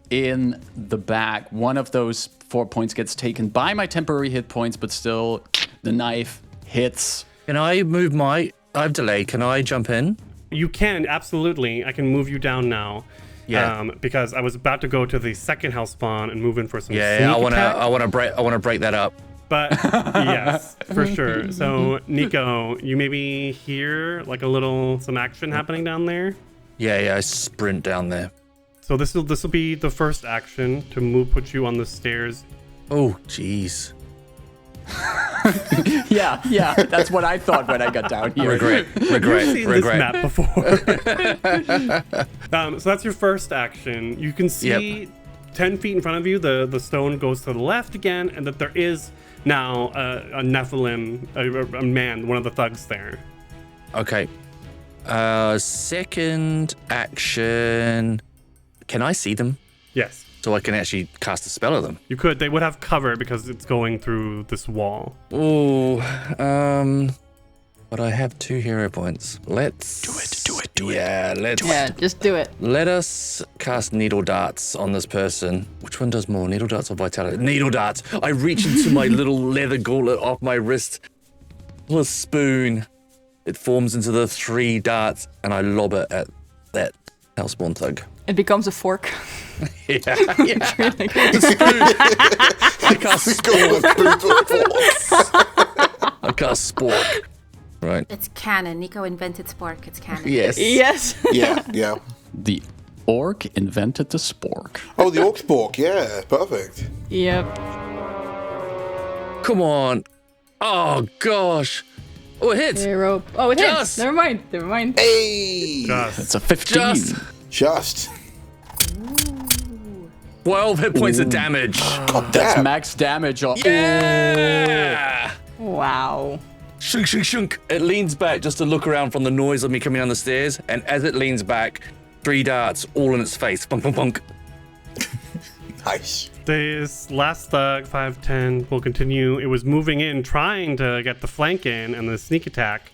in the back. One of those 4 points gets taken by my temporary hit points, but still the knife hits. Can I move my... I have delay. Can I jump in? You can, absolutely. I can move you down now. Yeah. Because I was about to go to the second house spawn and move in for some Yeah, sneak I want attack. to break that up. But yes, for sure. So Nico, you maybe hear like some action happening down there. Yeah, I sprint down there. So this will be the first action to put you on the stairs. Oh, jeez. Yeah, that's what I thought when I got down here. You've seen this map before. So that's your first action. You can see 10 feet in front of you, the stone goes to the left again, and that there is now a Nephilim, a man, one of the thugs there. Okay. Second action. Can I see them? Yes, So I can actually cast a spell at them? you could. They would have cover because it's going through this wall. Oh, but I have 2 hero points. Let's Do it. Yeah, let's. Yeah, just do it. Let us cast needle darts on this person. Which one does more, needle darts or vitality? Needle darts. I reach into my little leather gauntlet off my wrist, pull a spoon. It forms into the 3 darts, and I lob it at that hellspawn thug. It becomes a fork. Yeah. The spoon. I cast spork. I cast spork. Right. It's canon. Nico invented Spork. It's canon. Yes. Yes. Yeah. The orc invented the spork. Oh, the orc spork. Yeah, perfect. Yep. Come on. Oh, gosh. Oh, it hits. Hero. Oh, it hits. Just. Never mind. Hey, It's a 15. Just. 12 hit points of damage. God That's damn. max damage. Yeah. Wow. Shunk, shunk, shunk. It leans back just to look around from the noise of me coming down the stairs, and as it leans back, 3 darts all in its face. Bunk, bunk, bunk. Nice. This last thug, 5'10", will continue. It was moving in, trying to get the flank in, and the sneak attack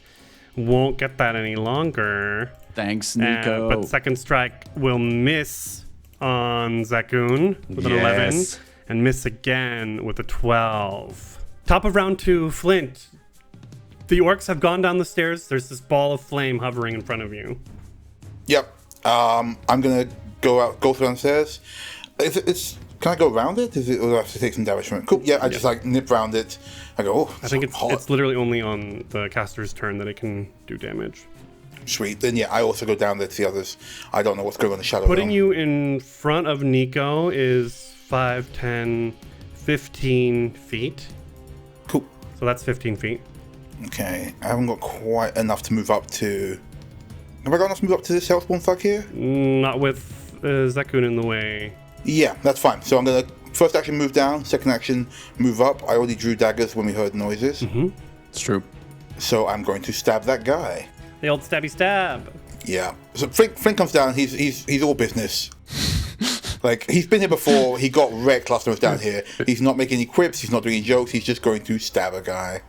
won't get that any longer. Thanks, Nico. But second strike will miss on Zekun with an 11, Yes. and miss again with a 12. Top of round 2, Flint. The orcs have gone down the stairs. There's this ball of flame hovering in front of you. Yep. I'm gonna go through downstairs. Can I go around it? Or do I have to take some damage from it? Cool. Yeah, I just like nip round it. I go. Oh, I think hot. it's literally only on the caster's turn that it can do damage. Sweet. Then yeah, I also go down there to the others. I don't know what's going on in the shadow. Putting you in front of Nico is 5, 10, 15 feet. Cool. So that's 15 feet. Okay, I haven't got quite enough to move up to. Have I got enough to move up to this hellspawn thug here? Not with Zekun in the way. Yeah, that's fine. So I'm gonna first action move down, second action move up. I already drew daggers when we heard noises, It's true. so I'm going to stab that guy. The old stabby stab. Yeah. So Flint comes down. He's all business. Like he's been here before. He got wrecked last time I was down here. He's not making any quips. He's not doing any jokes. He's just going to stab a guy.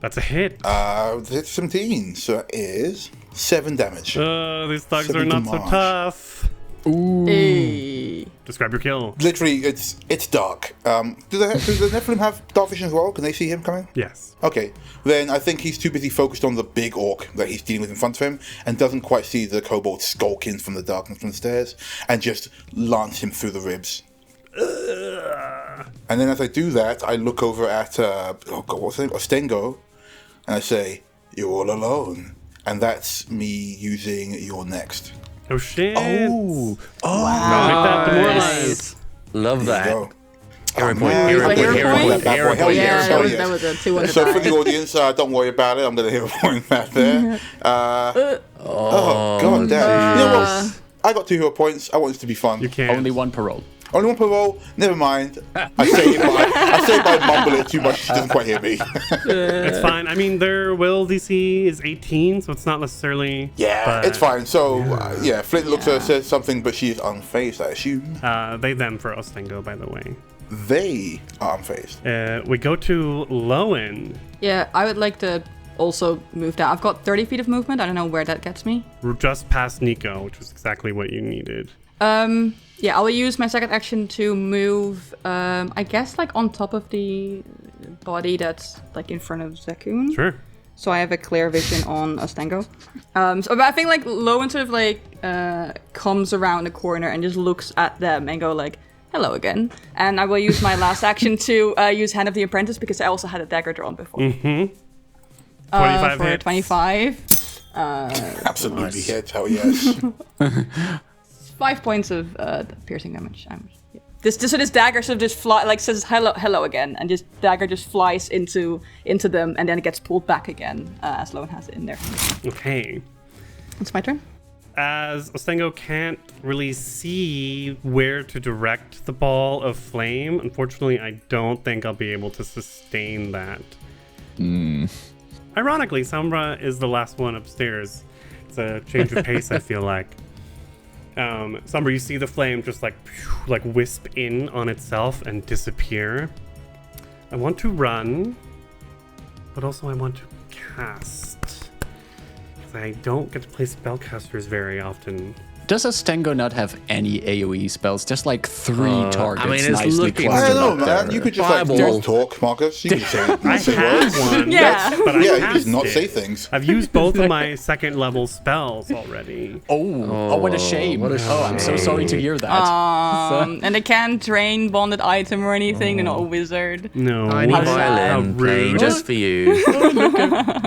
That's a hit. It's 17, so that is 7 damage. These thugs are 7 not so damage. tough. Hey. Describe your kill. Literally, it's dark. Do the Nephilim have dark vision as well? Can they see him coming? Yes. Okay, then I think he's too busy focused on the big orc that he's dealing with in front of him and doesn't quite see the kobold skulk in from the darkness from the stairs and just lance him through the ribs. And then as I do that, I look over at, what's his name? Ostengo, and I say, "You're all alone. and that's me using your next. Oh shit! Oh, Make that demoralized. Love There you that. go. Hero Oh, point, man. hero I point, get a hero point. point, hero Hell point. yes, Yeah, hell that yes. was a 2 on the So for die. the audience, don't worry about it. I'm going to hero point that there. Oh, god damn. You know what? I got 2 hero points. I want this to be fun. You can't. only one per roll. Only one per roll. Never mind. I say it by mumble it too much. She doesn't quite hear me. It's fine. I mean, their will DC is 18, so it's not necessarily. Yeah, but, it's fine. So Flint looks at her, says something, but she is unfazed, I assume. They them for Ostengo, by the way. They are unfazed. We go to Lowen. Yeah, I would like to also move down. I've got 30 feet of movement. I don't know where that gets me. We're just past Nico, which was exactly what you needed. Yeah, I will use my second action to move, I guess, like on top of the body that's like in front of Zekun. Sure. So I have a clear vision on Ostengo. But I think like Lowen sort of like comes around the corner and just looks at them and go like, hello again. And I will use my last action to use Hand of the Apprentice because I also had a dagger drawn before. 25 for hits. 25. Absolutely hits. Hell yes. 5 points of piercing damage. Yeah. This dagger sort of just says hello again, and this dagger just flies into them, and then it gets pulled back again as Lowen has it in there. Okay. It's my turn. As Ostengo can't really see where to direct the ball of flame, unfortunately, I don't think I'll be able to sustain that. Ironically, Sombra is the last one upstairs. It's a change of pace, I feel like. Sombra, you see the flame just like wisp in on itself and disappear. I want to run, but also I want to cast. Because I don't get to play spellcasters very often. Does Ostengo not have any AoE spells? Just like 3 targets I mean, it's nicely looking- I clustered don't know, up man. there. You could just Fireball. not talk, Marcus. You could say, I not say had words. one, Yeah. but I Yeah, you cast just not it. say things. I've used both of my second level spells already. Oh, what a shame. what a Oh, I'm so sorry to hear that. And they can't drain bonded item or anything. They're not a wizard. No. Tiny How sad. violin playing rude. just for you.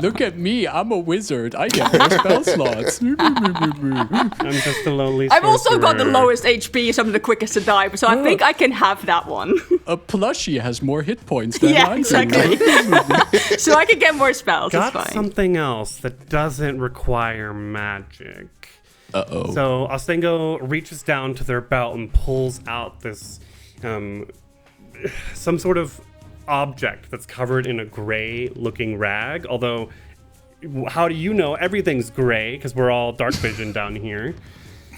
Look at me. I'm a wizard. I get more spell slots. I'm just a lonely I've also got the sorcerer. lowest HP, so I'm the quickest to die, so I think I can have that one. A plushie has more hit points than Yeah, I do. exactly. So I can get more spells. Got it's fine. something else that doesn't require magic. Uh-oh. So Ostengo reaches down to their belt and pulls out this some sort of object that's covered in a gray looking rag, although how do you know everything's gray because we're all dark vision down here.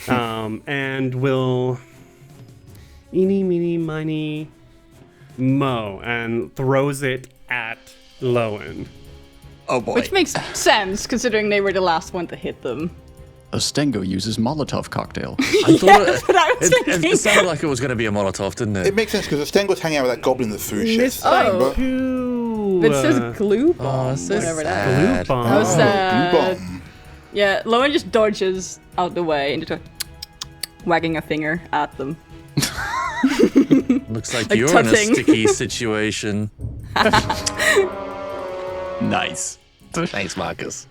And will eeny meeny miny mo and throws it at Lowen. Oh boy. Which makes sense, considering they were the last one to hit them. Ostengo uses Molotov cocktail. I thought That's what I was thinking. it sounded like it was going to be a Molotov, didn't it? It makes sense because Ostengo's hanging out with that goblin that threw shit. Oh. Two. But it says glue bomb, so whatever that is. Glue sad. bomb. How sad. Blue bomb. Yeah, Lowen just dodges out the way and just wagging a finger at them. Looks like Like you're in a tutting. sticky situation. Nice. Thanks, Marcus.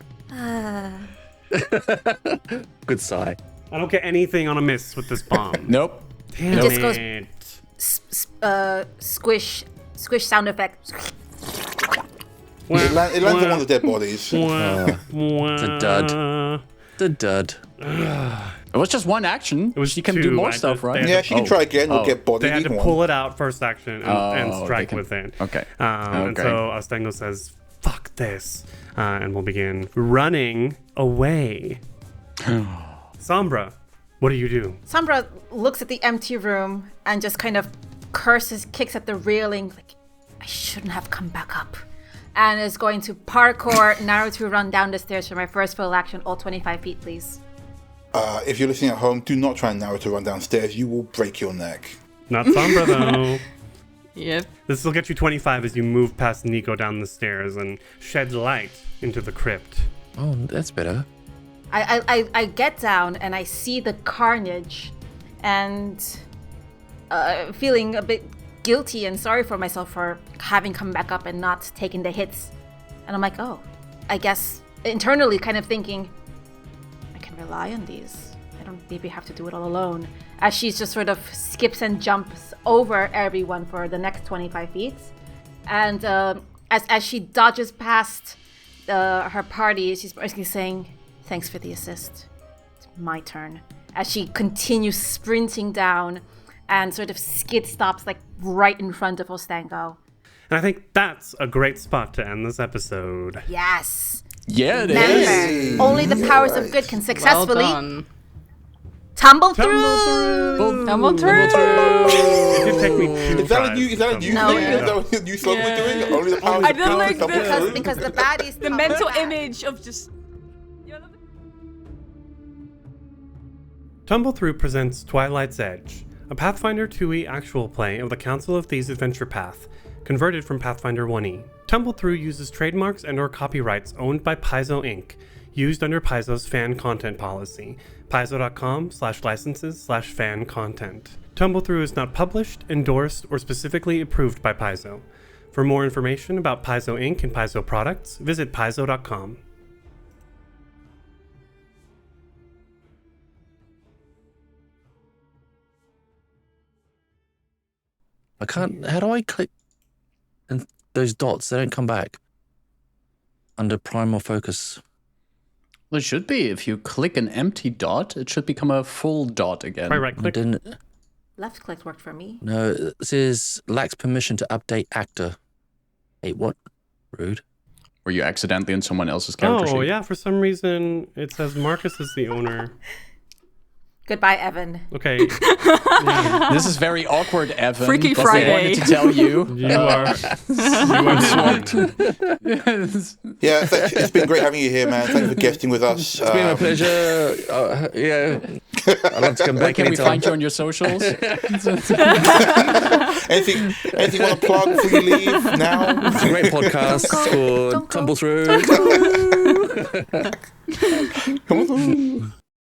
Good sigh. I don't get anything on a miss with this bomb. Nope. Damn It just goes- it. Squish sound effect. It lands on one of the dead bodies. It's a dud. The dud. It was just one action. was She can two. do more I stuff, just- right? they Yeah, she can try again or get bodied. They had to either pull one. it out first action and Oh, strike they can- with it. okay. And Okay. so Ostengo says, fuck this. And we'll begin running away. Sombra, what do you do? Sombra looks at the empty room and just kind of curses, kicks at the railing, like, I shouldn't have come back up. And is going to parkour Naruto run down the stairs for my first full action, all 25 feet, please. If you're listening at home, do not try and Naruto run downstairs. You will break your neck. Not Sombra, though. Yep. This will get you 25 as you move past Nico down the stairs and shed light into the crypt. Oh, that's better. I get down and I see the carnage and feeling a bit guilty and sorry for myself for having come back up and not taking the hits. And I'm like, oh, I guess internally kind of thinking, I can rely on these. I don't maybe have to do it all alone. As she just sort of skips and jumps over everyone for the next 25 feet. And as she dodges past her party, she's basically saying, thanks for the assist. It's my turn. As she continues sprinting down and sort of skid stops like right in front of Ostango. And I think that's a great spot to end this episode. Yes. Yeah, it is. Remember, only the powers of good can Well successfully done. tumble through. Tumble through. It did take me 2 Is that a tries new? Is that a to new No, thing? yeah. Is that what the new slogan Yeah. we're doing? Only the powers I of don't good like tumble the- through? Because the baddies The tumble mental back. image of just. Tumble Through presents Twilight's Edge, a Pathfinder 2e actual play of the Council of Thieves Adventure Path, converted from Pathfinder 1e. Tumble Through uses trademarks and/or copyrights owned by Paizo Inc., used under Paizo's fan content policy, paizo.com/licenses/fan content. Tumble Through is not published, endorsed, or specifically approved by Paizo. For more information about Paizo Inc. and Paizo products, visit paizo.com. I can't. How do I click? And those dots, they don't come back. Under primal focus. Well, it should be. If you click an empty dot, it should become a full dot again. Right I click. didn't. Left click worked for me. No, this is lacks permission to update actor. Hey, what? Rude. Were you accidentally in someone else's character sheet? Oh, yeah, for some reason it says Marcus is the owner. Goodbye, Evan. Okay, This is very awkward, Evan. Freaky but I Friday. wanted to tell you. you are swamped. Yeah, it's been great having you here, man. Thank you for guesting with us. It's been a pleasure. Yeah. I'd love to come Where back can we anytime. find you on your socials? Anything you want to plug before you leave now? It's a great podcast Don't go. called Don't go. Tumble Through. Come on.